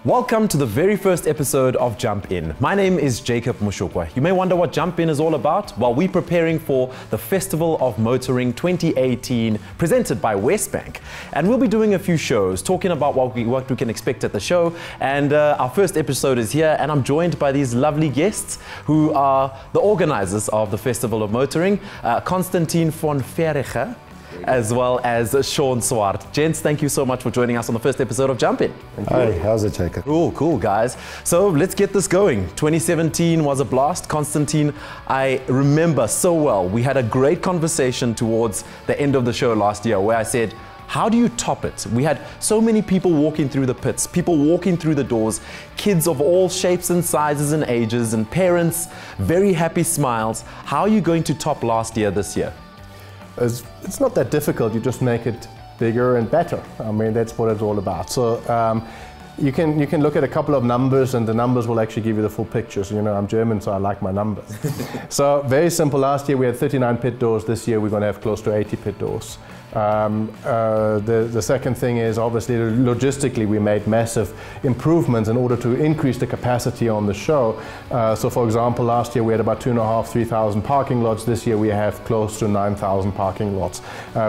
Welcome to the very first episode of Jump In. My name is Jacob Mushukwa. You may wonder what Jump In is all about. Well, we're preparing for the Festival of Motoring 2018 presented by WesBank. And we'll be doing a few shows, talking about what we can expect at the show. And our first episode is here, and I'm joined by these lovely guests who are the organizers of the Festival of Motoring, Constantine von Verreche, as well as Sean Swart. Gents, thank you so much for joining us on the first episode of Jump In. Hi, how's it, Jacob? Cool, guys. So let's get this going. 2017 was a blast. Constantine, I remember so well, we had a great conversation towards the end of the show last year where I said, how do you top it? We had so many people walking through the pits, people walking through the doors, kids of all shapes and sizes and ages, and parents, very happy smiles. How are you going to top last year this year? It's not that difficult, you just make it bigger and better. I mean, that's what it's all about. So you can look at a couple of numbers, and the numbers will actually give you the full picture. So, you know, I'm German, so I like my numbers. So very simple, last year we had 39 pit doors, this year we're going to have close to 80 pit doors. The second thing is, obviously, logistically we made massive improvements in order to increase the capacity on the show. So for example, last year we had about 2,500 to 3,000 parking lots. This year we have close to 9,000 parking lots,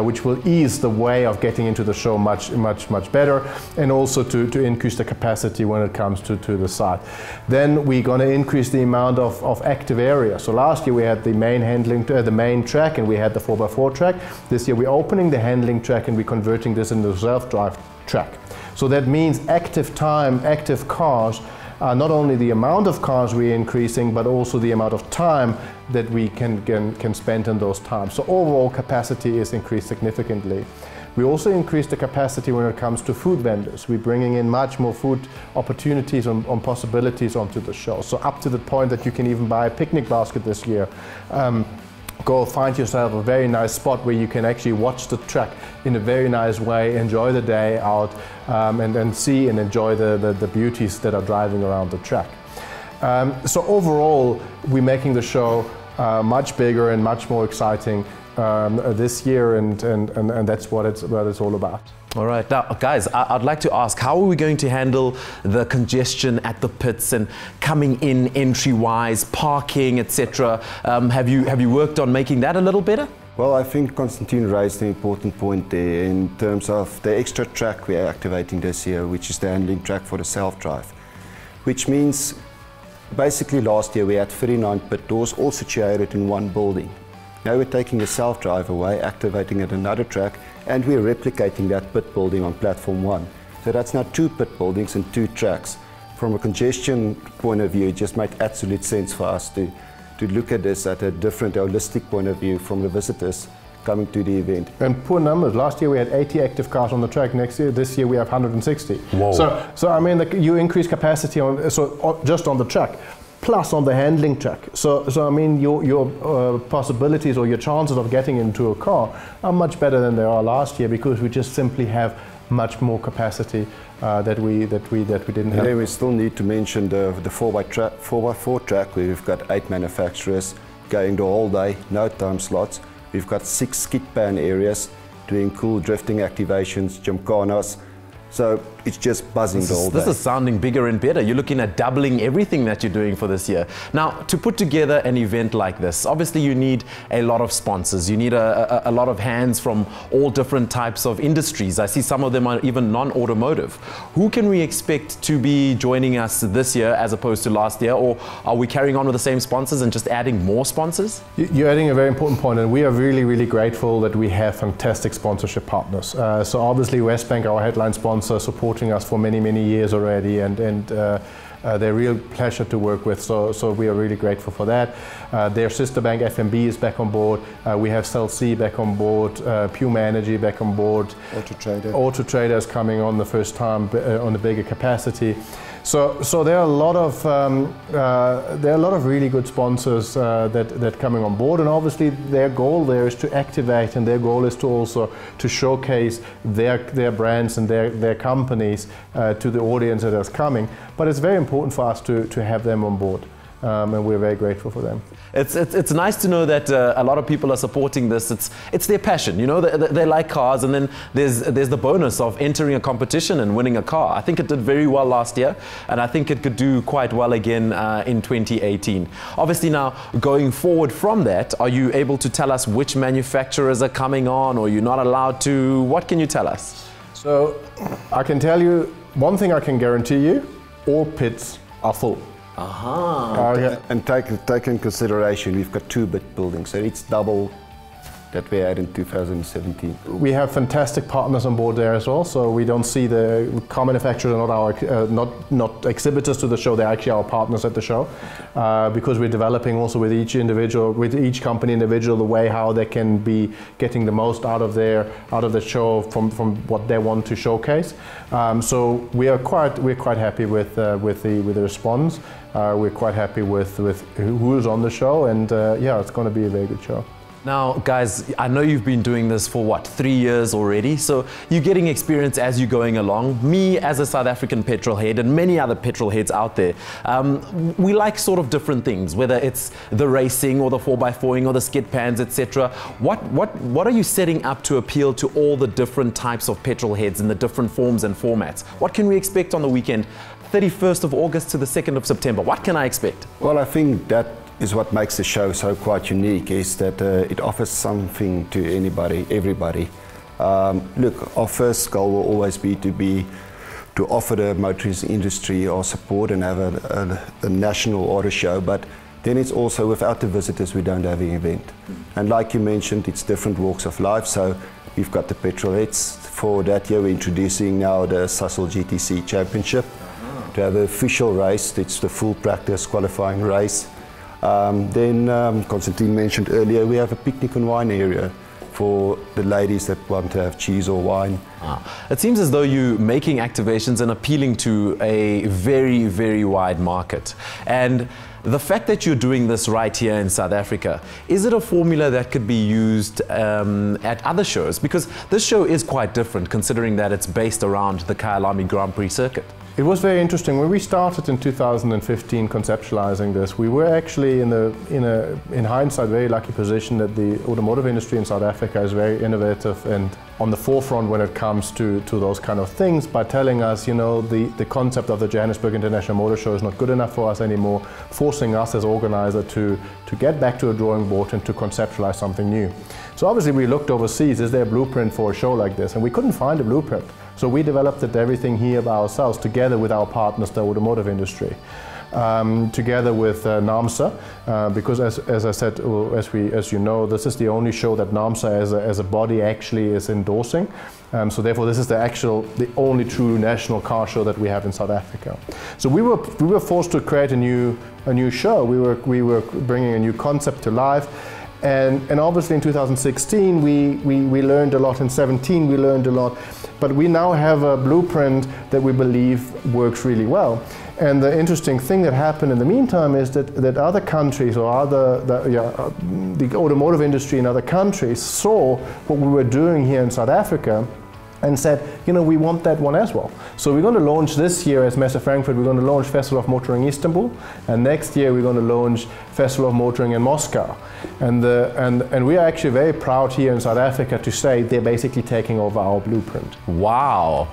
which will ease the way of getting into the show much better, and also to increase the capacity when it comes to the site. Then we're going to increase the amount of active area. So last year we had the main handling, the main track, and we had the 4x4 track. This year we're opening the handling track and we're converting this into a self-drive track. So that means active time, active cars, not only the amount of cars we're increasing, but also the amount of time that we can spend in those times. So overall capacity is increased significantly. We also increased the capacity when it comes to food vendors. We're bringing in much more food opportunities and possibilities onto the show. So up to the point that you can even buy a picnic basket this year. Go find yourself a very nice spot where you can actually watch the track in a very nice way, enjoy the day out, and then see and enjoy the beauties that are driving around the track. So overall, we're making the show much bigger and much more exciting this year, and that's what it's all about. All right, now guys, I'd like to ask, how are we going to handle the congestion at the pits and coming in entry-wise, parking, etc.? Have you worked on making that a little better? Well, I think Constantine raised an important point there in terms of the extra track we are activating this year, which is the handling track for the self-drive, which means basically last year we had 39 pit doors all situated in one building. Now we're taking the self-drive away, activating at another track, and we're replicating that pit building on platform 1. So that's now 2 pit buildings and 2 tracks. From a congestion point of view, it just made absolute sense for us to look at this at a different, holistic point of view from the visitors coming to the event. And poor numbers. Last year we had 80 active cars on the track. This year we have 160. Whoa. So I mean, you increase capacity just on the track, plus on the handling track. So I mean, your possibilities or your chances of getting into a car are much better than they are last year, because we just simply have much more capacity that we didn't have. And then we still need to mention the 4x4 track, where we've got 8 manufacturers going the whole day, no time slots. We've got 6 skid pan areas doing cool drifting activations, gymkhanas. So it's just buzzing the whole day. This is sounding bigger and better. You're looking at doubling everything that you're doing for this year. Now, to put together an event like this, obviously you need a lot of sponsors. You need a lot of hands from all different types of industries. I see some of them are even non-automotive. Who can we expect to be joining us this year as opposed to last year? Or are we carrying on with the same sponsors and just adding more sponsors? You're adding a very important point, and we are really grateful that we have fantastic sponsorship partners. So obviously WesBank, our headline sponsor, supporting us for many years already, and they're a real pleasure to work with, so we are really grateful for that. Their sister bank FMB is back on board. We have Cell C back on board, Puma Energy back on board. Auto Trader is coming on the first time on a bigger capacity. So there are a lot of really good sponsors that coming on board, and obviously their goal there is to activate, and their goal is to also to showcase their brands and their companies to the audience that is coming. But it's very important for us to have them on board. and we're very grateful for them. It's nice to know that a lot of people are supporting this. It's their passion, you know. They like cars, and then there's the bonus of entering a competition and winning a car. I think it did very well last year, and I think it could do quite well again in 2018. Obviously, now going forward from that, are you able to tell us which manufacturers are coming on, or you're not allowed to? What can you tell us? So I can tell you one thing. I can guarantee you: all pits are full. And take in consideration, we've got 2-bit buildings, so it's double that we had in 2017. We have fantastic partners on board there as well, so we don't see the car manufacturers are not exhibitors to the show. They're actually our partners at the show, because we're developing also with each company individual, the way how they can be getting the most out of the show from what they want to showcase. So we're quite happy with the response. We're quite happy with who's on the show, and yeah, it's going to be a very good show. Now, guys, I know you've been doing this for what, 3 years already, so you're getting experience as you're going along. Me, as a South African petrol head, and many other petrol heads out there, we like sort of different things, whether it's the racing or the 4x4ing or the skid pans, etc. What are you setting up to appeal to all the different types of petrol heads in the different forms and formats? What can we expect on the weekend, 31st of August to the 2nd of September? What can I expect? Well, I think that is what makes the show so quite unique, is that it offers something to everybody. Look, our first goal will always be to offer the motoring industry our support and have a national auto show, but then it's also, without the visitors, we don't have an event. And like you mentioned, it's different walks of life, so we've got the petrol heads. For that year, we're introducing now the Sasol GTC Championship to have an official race. It's the full practice qualifying race. Then Constantine mentioned earlier, we have a picnic and wine area for the ladies that want to have cheese or wine. It seems as though you're making activations and appealing to a very, very wide market. And the fact that you're doing this right here in South Africa, is it a formula that could be used at other shows? Because this show is quite different, considering that it's based around the Kyalami Grand Prix Circuit. It was very interesting. When we started in 2015 conceptualizing this, we were actually in hindsight very lucky position that the automotive industry in South Africa is very innovative and on the forefront when it comes to those kind of things, by telling us, you know, the concept of the Johannesburg International Motor Show is not good enough for us anymore, forcing us as organizer to get back to a drawing board and to conceptualize something new. So obviously we looked overseas, is there a blueprint for a show like this? And we couldn't find a blueprint. So we developed everything here by ourselves, together with our partners, the automotive industry, together with NAMSA, because as I said, as you know, this is the only show that NAMSA as a body actually is endorsing. So therefore, this is the only true national car show that we have in South Africa. So we were forced to create a new show. We were bringing a new concept to life. And obviously in 2016 we learned a lot, in 2017 we learned a lot, but we now have a blueprint that we believe works really well. And the interesting thing that happened in the meantime is that other countries or the automotive industry in other countries saw what we were doing here in South Africa and said, you know, we want that one as well. So we're going to launch this year as Messe Frankfurt, we're going to launch Festival of Motoring Istanbul, and next year we're going to launch Festival of Motoring in Moscow. And we are actually very proud here in South Africa to say they're basically taking over our blueprint. Wow,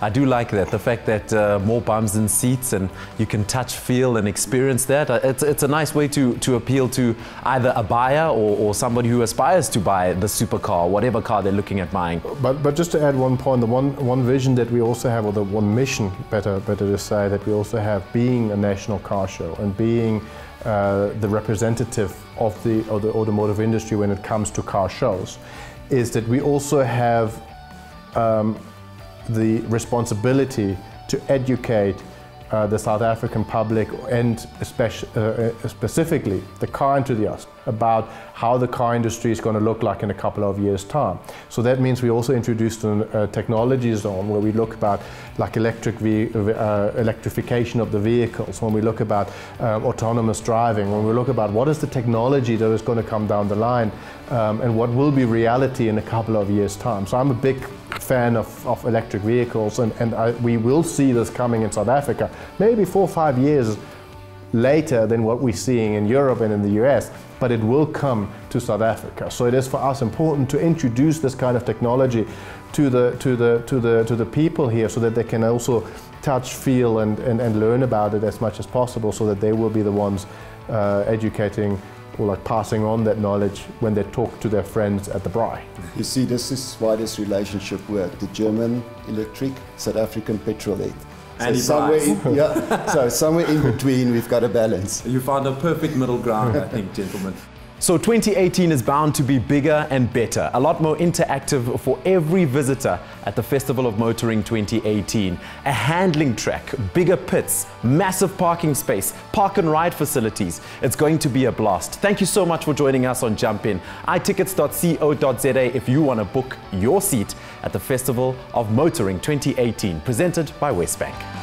I do like that, the fact that more bums and seats and you can touch, feel and experience that. It's a nice way to appeal to either a buyer or somebody who aspires to buy the supercar, whatever car they're looking at buying. But just to add one point, the one vision that we also have, or the one mission, better to say, that we also have, being a national car show and being the representative of the automotive industry when it comes to car shows, is that we also have the responsibility to educate the South African public, and specifically the car enthusiast, about how the car industry is going to look like in a couple of years' time. So that means we also introduced a technology zone where we look about like electrification of the vehicles, when we look about autonomous driving, when we look about what is the technology that is going to come down the line, and what will be reality in a couple of years' time. So I'm a big fan of electric vehicles, and we will see this coming in South Africa, maybe 4 or 5 years later than what we're seeing in Europe and in the US, but it will come to South Africa. So it is for us important to introduce this kind of technology to the people here, so that they can also touch, feel, and learn about it as much as possible, so that they will be the ones educating or like passing on that knowledge when they talk to their friends at the braai. You see, this is why this relationship worked. The German electric, South African petrolhead. And so somewhere in between, we've got a balance. You found a perfect middle ground, I think, gentlemen. So 2018 is bound to be bigger and better, a lot more interactive for every visitor at the Festival of Motoring 2018. A handling track, bigger pits, massive parking space, park and ride facilities. It's going to be a blast. Thank you so much for joining us on Jump In. itickets.co.za if you want to book your seat at the Festival of Motoring 2018, presented by WesBank.